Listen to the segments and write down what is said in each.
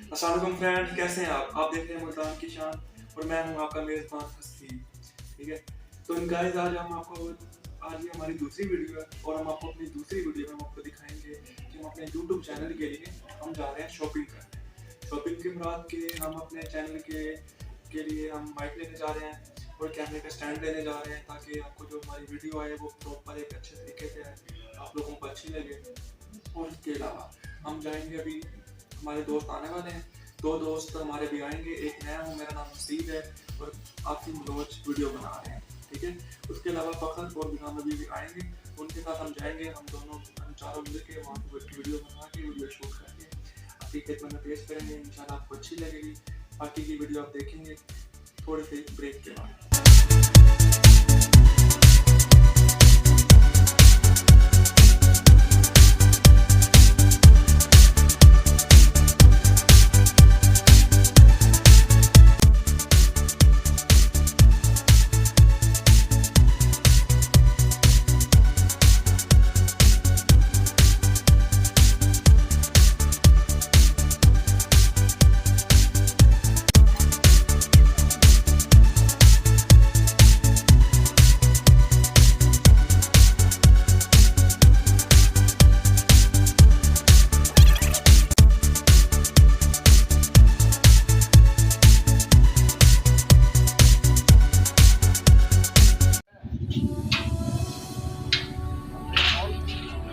अस्सलाम वालेकुम फ्रेंड्स, कैसे हैं आप देख रहे हैं मुल्तान की शान और मैं हूं आपका मेज़बान हस्ती। ठीक है, तो गाइस आज ये हमारी दूसरी वीडियो है और हम आपको अपनी दूसरी वीडियो में हम आपको दिखाएंगे कि हम अपने YouTube चैनल के लिए हम जा रहे हैं शॉपिंग करने। शॉपिंग के मुराद के हम अपने चैनल के लिए हम माइक लेने जा रहे हैं और कैमरे का स्टैंड लेने जा रहे हैं ताकि आपको जो हमारी वीडियो आए वो प्रॉपर एक अच्छे तरीके से आए, आप लोगों को अच्छी लगे। और इसके अलावा हम जाएंगे, अभी हमारे दोस्त आने वाले हैं, 2 दोस्त हमारे भी आएंगे। एक मैं हूँ, मेरा नाम हसीब है और आपकी मनोज वीडियो बना रहे हैं। ठीक है, उसके अलावा फ़खर और बिगाम नबी भी आएंगे, उनके साथ हम जाएंगे। हम चारों मिल के वहाँ पर वीडियो बना के वीडियो शूट करके आपकी खिदमत में पेश करेंगे। इंशाल्लाह आपको अच्छी लगेगी। बाकी की वीडियो आप देखेंगे थोड़े से ब्रेक के बाद।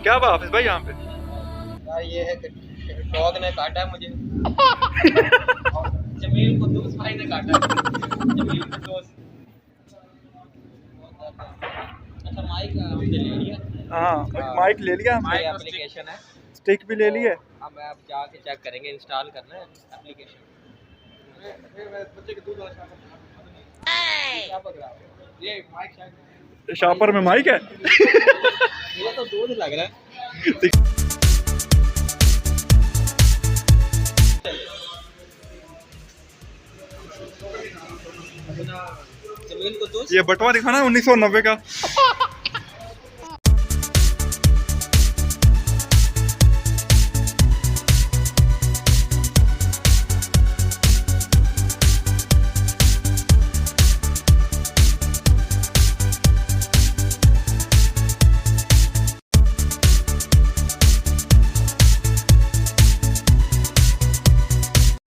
क्या बात है भाई यहाँ पे? यार ये है डॉग ने काटा है मुझे। जमील कुद्दूस भाई ने काटा है। जमील कुद्दूस। अच्छा माइक हमने ले लिया। हाँ, माइक ले लिया हमने। माइक एप्लीकेशन है, स्टिक भी ले ली है। अब आप जाके चेक करेंगे, इंस्टॉल करना है एप्लीकेशन। बच्चे के दूध वाला क्या पक रहा है? ये माइक शायद शॉपर में माइक है। ये तो दूध लग रहा है। ये बटवा दिखाना 1990 का।